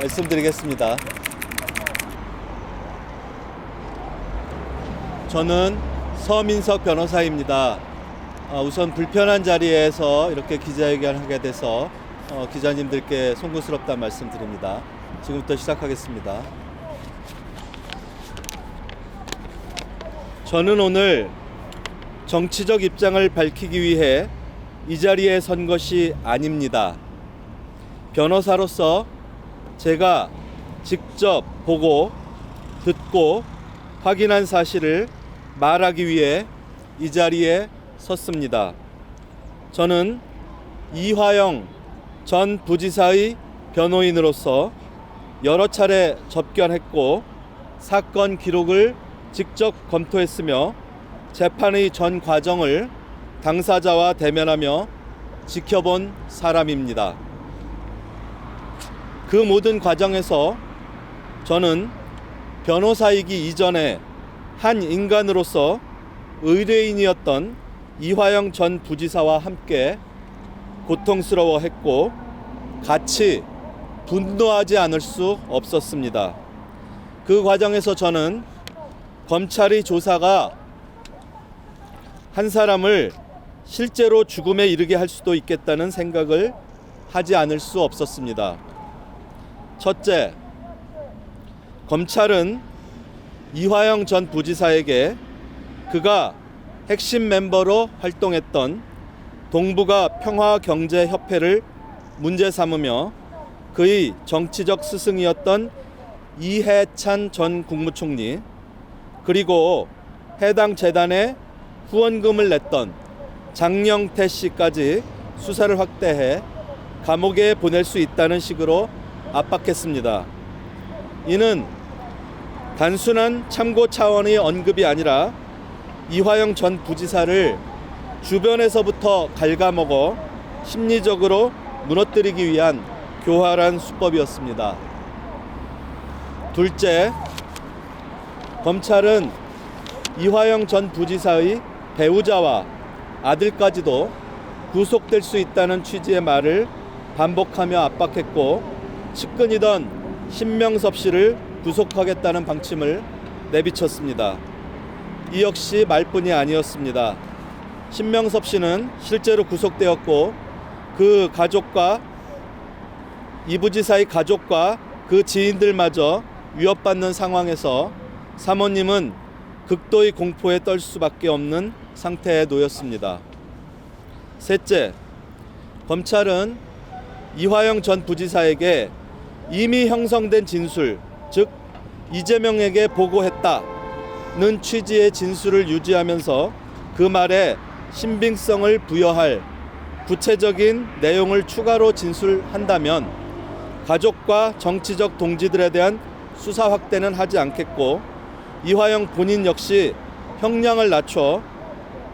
말씀드리겠습니다. 저는 서민석 변호사입니다. 우선 불편한 자리에서 이렇게 기자회견하게 돼서 기자님들께 송구스럽다는 말씀드립니다. 지금부터 시작하겠습니다. 저는 오늘 정치적 입장을 밝히기 위해 이 자리에 선 것이 아닙니다. 변호사로서 제가 직접 보고 듣고 확인한 사실을 말하기 위해 이 자리에 섰습니다. 저는 이화영 전 부지사의 변호인으로서 여러 차례 접견했고 사건 기록을 직접 검토했으며 재판의 전 과정을 당사자와 대면하며 지켜본 사람입니다. 그 모든 과정에서 저는 변호사이기 이전에 한 인간으로서 의뢰인이었던 이화영 전 부지사와 함께 고통스러워했고 같이 분노하지 않을 수 없었습니다. 그 과정에서 저는 검찰의 조사가 한 사람을 실제로 죽음에 이르게 할 수도 있겠다는 생각을 하지 않을 수 없었습니다. 첫째, 검찰은 이화영 전 부지사에게 그가 핵심 멤버로 활동했던 동북아 평화경제협회를 문제 삼으며 그의 정치적 스승이었던 이해찬 전 국무총리 그리고 해당 재단에 후원금을 냈던 장영태 씨까지 수사를 확대해 감옥에 보낼 수 있다는 식으로 압박했습니다. 이는 단순한 참고 차원의 언급이 아니라 이화영 전 부지사를 주변에서부터 갉아먹어 심리적으로 무너뜨리기 위한 교활한 수법이었습니다. 둘째, 검찰은 이화영 전 부지사의 배우자와 아들까지도 구속될 수 있다는 취지의 말을 반복하며 압박했고 측근이던 신명섭 씨를 구속하겠다는 방침을 내비쳤습니다. 이 역시 말뿐이 아니었습니다. 신명섭 씨는 실제로 구속되었고 그 가족과 이 부지사의 가족과 그 지인들마저 위협받는 상황에서 사모님은 극도의 공포에 떨 수밖에 없는 상태에 놓였습니다. 셋째, 검찰은 이화영 전 부지사에게 이미 형성된 진술, 즉 이재명에게 보고했다는 취지의 진술을 유지하면서 그 말에 신빙성을 부여할 구체적인 내용을 추가로 진술한다면 가족과 정치적 동지들에 대한 수사 확대는 하지 않겠고 이화영 본인 역시 형량을 낮춰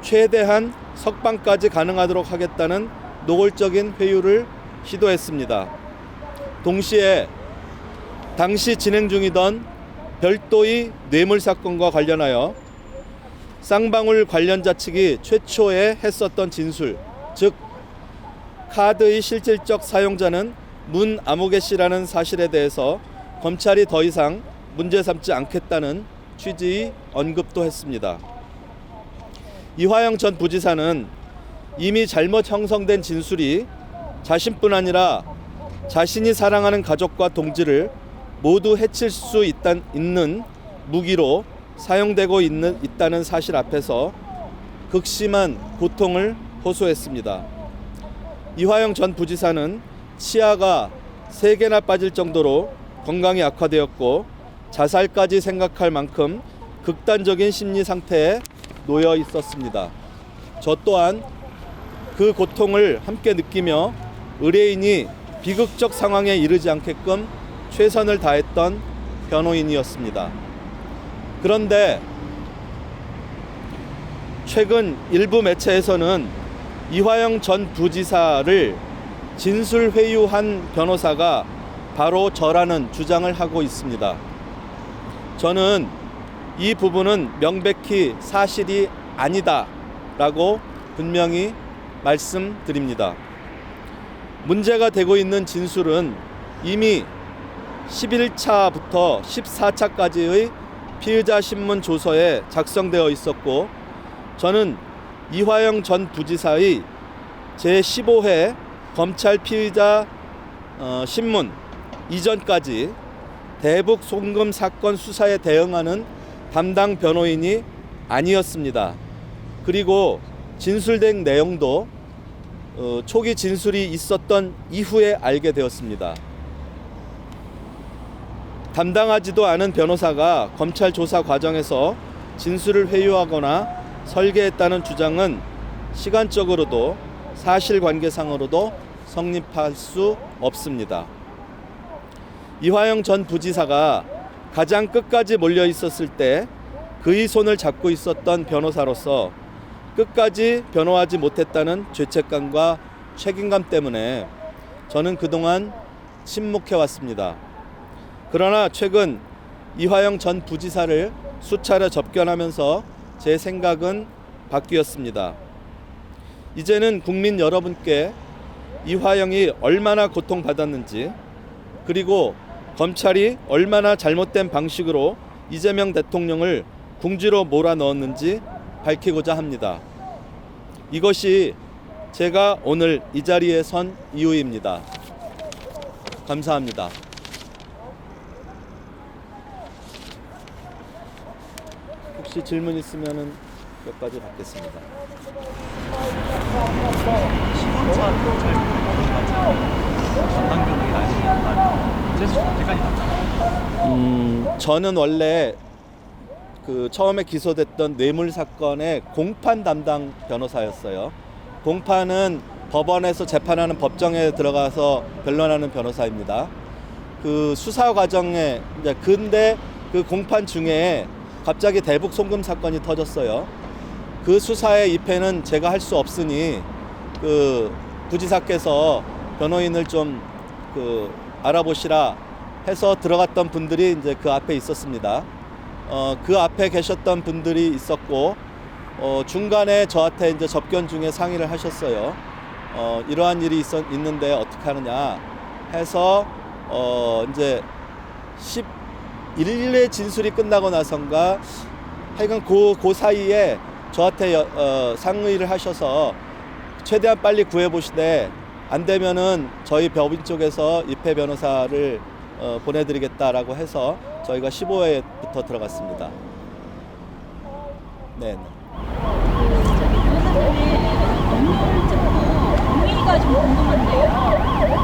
최대한 석방까지 가능하도록 하겠다는 노골적인 회유를 시도했습니다. 동시에 당시 진행 중이던 별도의 뇌물 사건과 관련하여 쌍방울 관련자 측이 최초에 했었던 진술, 즉 카드의 실질적 사용자는 문아무개 씨라는 사실에 대해서 검찰이 더 이상 문제 삼지 않겠다는 취지의 언급도 했습니다. 이화영 전 부지사는 이미 잘못 형성된 진술이 자신뿐 아니라 자신이 사랑하는 가족과 동지를 모두 해칠 수 있는 무기로 사용되고 있다는 사실 앞에서 극심한 고통을 호소했습니다. 이화영 전 부지사는 치아가 3개나 빠질 정도로 건강이 악화되었고 자살까지 생각할 만큼 극단적인 심리 상태에 놓여 있었습니다. 저 또한 그 고통을 함께 느끼며 의뢰인이 비극적 상황에 이르지 않게끔 최선을 다했던 변호인이었습니다. 그런데 최근 일부 매체에서는 이화영 전 부지사를 진술회유한 변호사가 바로 저라는 주장을 하고 있습니다. 저는 이 부분은 명백히 사실이 아니다라고 분명히 말씀드립니다. 문제가 되고 있는 진술은 이미 11차부터 14차까지의 피의자 신문 조서에 작성되어 있었고, 저는 이화영 전 부지사의 제15회 검찰 피의자 신문 이전까지 대북 송금 사건 수사에 대응하는 담당 변호인이 아니었습니다. 그리고 진술된 내용도 초기 진술이 있었던 이후에 알게 되었습니다. 담당하지도 않은 변호사가 검찰 조사 과정에서 진술을 회유하거나 설계했다는 주장은 시간적으로도 사실관계상으로도 성립할 수 없습니다. 이화영 전 부지사가 가장 끝까지 몰려 있었을 때 그의 손을 잡고 있었던 변호사로서 끝까지 변호하지 못했다는 죄책감과 책임감 때문에 저는 그동안 침묵해 왔습니다. 그러나 최근 이화영 전 부지사를 수차례 접견하면서 제 생각은 바뀌었습니다. 이제는 국민 여러분께 이화영이 얼마나 고통받았는지, 그리고 검찰이 얼마나 잘못된 방식으로 이재명 대통령을 궁지로 몰아넣었는지 밝히고자 합니다. 이것이 제가 오늘 이 자리에 선 이유입니다. 감사합니다. 혹시 질문 있으면 몇 가지 받겠습니다. 시간차도 잘 모르는 것같아요. 담당 변호인이 아니니까 어째서 대간이 났잖아요. 저는 원래 처음에 기소됐던 뇌물 사건의 공판 담당 변호사였어요. 공판은 법원에서 재판하는 법정에 들어가서 변론하는 변호사입니다. 수사 과정에 근데 그 공판 중에 갑자기 대북 송금 사건이 터졌어요. 그 수사의 입회는 제가 할 수 없으니 부지사께서 변호인을 좀 알아보시라 해서 들어갔던 분들이 이제 그 앞에 있었습니다. 그 앞에 계셨던 분들이 있었고, 중간에 저한테 이제 접견 중에 상의를 하셨어요. 이러한 일이 있는데 어떻게 하느냐 해서 이제 11일의 진술이 끝나고 나선가 하여간 그 사이에 저한테 상의를 하셔서 최대한 빨리 구해보시되 안 되면은 저희 법인 쪽에서 입회 변호사를 보내드리겠다라고 해서 저희가 15회부터 들어갔습니다. 네. 범위가 좀 궁금한데요.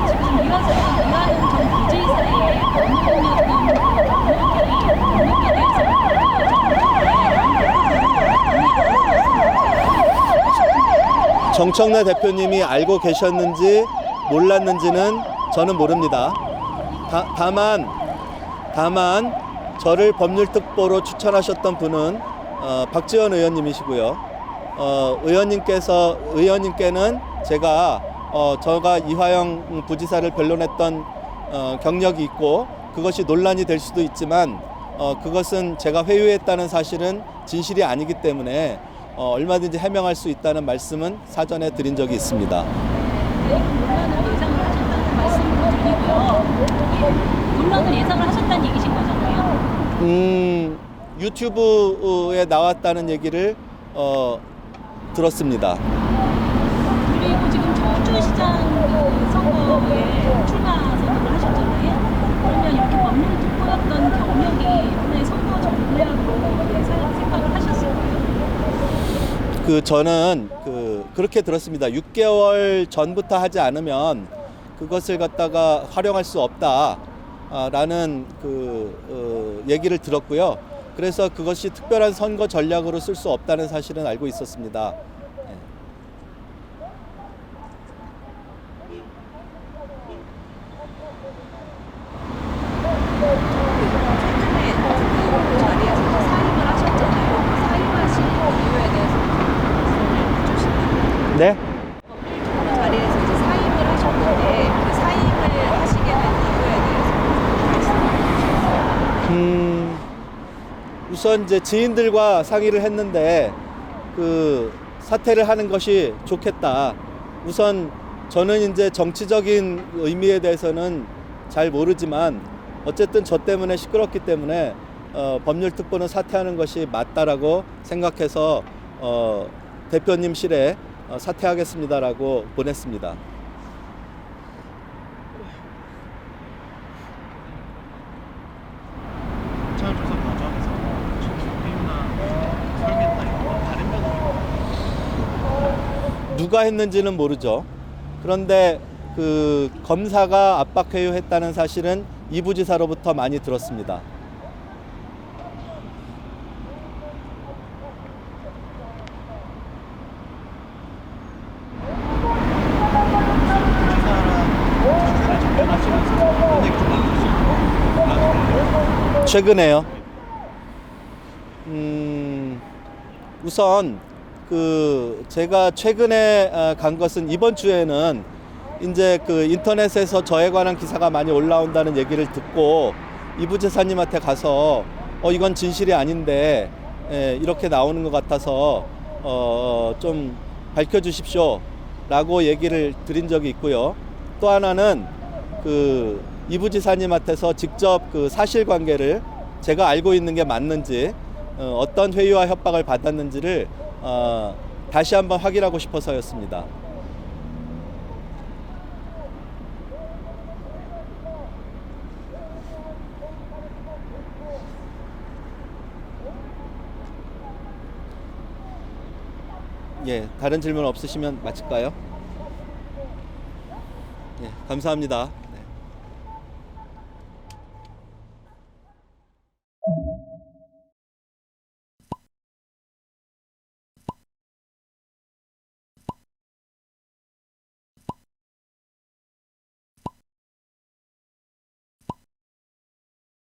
지금 이화영 전 부지사의 법률이었던 법률에 대해서 정청래 대표님이 알고 계셨는지 몰랐는지는 저는 모릅니다. 다만 저를 법률특보로 추천하셨던 분은 박지원 의원님이시고요. 의원님께는 제가 이화영 부지사를 변론했던 경력이 있고 그것이 논란이 될 수도 있지만 그것은 제가 회유했다는 사실은 진실이 아니기 때문에 얼마든지 해명할 수 있다는 말씀은 사전에 드린 적이 있습니다. 논란을 예상을 하셨다는 말씀을 드리고요. 논란을 예상을 하셨다는 얘기신 거잖아요. 유튜브에 나왔다는 얘기를 들었습니다. 그리고 지금 청주시장 선거에 출마 선언을 하셨잖아요. 그러면 이렇게 법률특보였던 경력이 하나의 선거 전략으로 생각을 하셨을까요? 저는 그렇게 들었습니다. 6개월 전부터 하지 않으면 그것을 갖다가 활용할 수 없다라는 얘기를 들었고요. 그래서 그것이 특별한 선거 전략으로 쓸 수 없다는 사실은 알고 있었습니다. 네? 법률특보 자리에서 이제 사임을 하셨는데 그 사임을 하시게 된 이유에 대해서 말씀해 주시겠어요? 우선 이제 지인들과 상의를 했는데 사퇴를 하는 것이 좋겠다. 우선 저는 이제 정치적인 의미에 대해서는 잘 모르지만 어쨌든 저 때문에 시끄럽기 때문에 법률특보는 사퇴하는 것이 맞다라고 생각해서 대표님실에 사퇴하겠습니다라고 보냈습니다. 검찰 조사 과정에서 회유나 설계나 이런 거 다른 면으로 누가 했는지는 모르죠. 그런데 그 검사가 압박 회유했다는 사실은 이 부지사로부터 많이 들었습니다. 부지사랑 주제를 접견하시면서 어떤 얘기 좀 나눠주세요. 최근에요. 우선 그 제가 최근에 간 것은 이번 주에는 이제 그 인터넷에서 저에 관한 기사가 많이 올라온다는 얘기를 듣고 이 부지사님한테 가서 이건 진실이 아닌데 이렇게 나오는 것 같아서 좀 밝혀주십시오라고 얘기를 드린 적이 있고요. 또 하나는 그 이 부지사님한테서 직접 그 사실관계를 제가 알고 있는 게 맞는지 어떤 회유와 협박을 받았는지를 다시 한번 확인하고 싶어서였습니다. 예, 다른 질문 없으시면 마칠까요? 예, 감사합니다.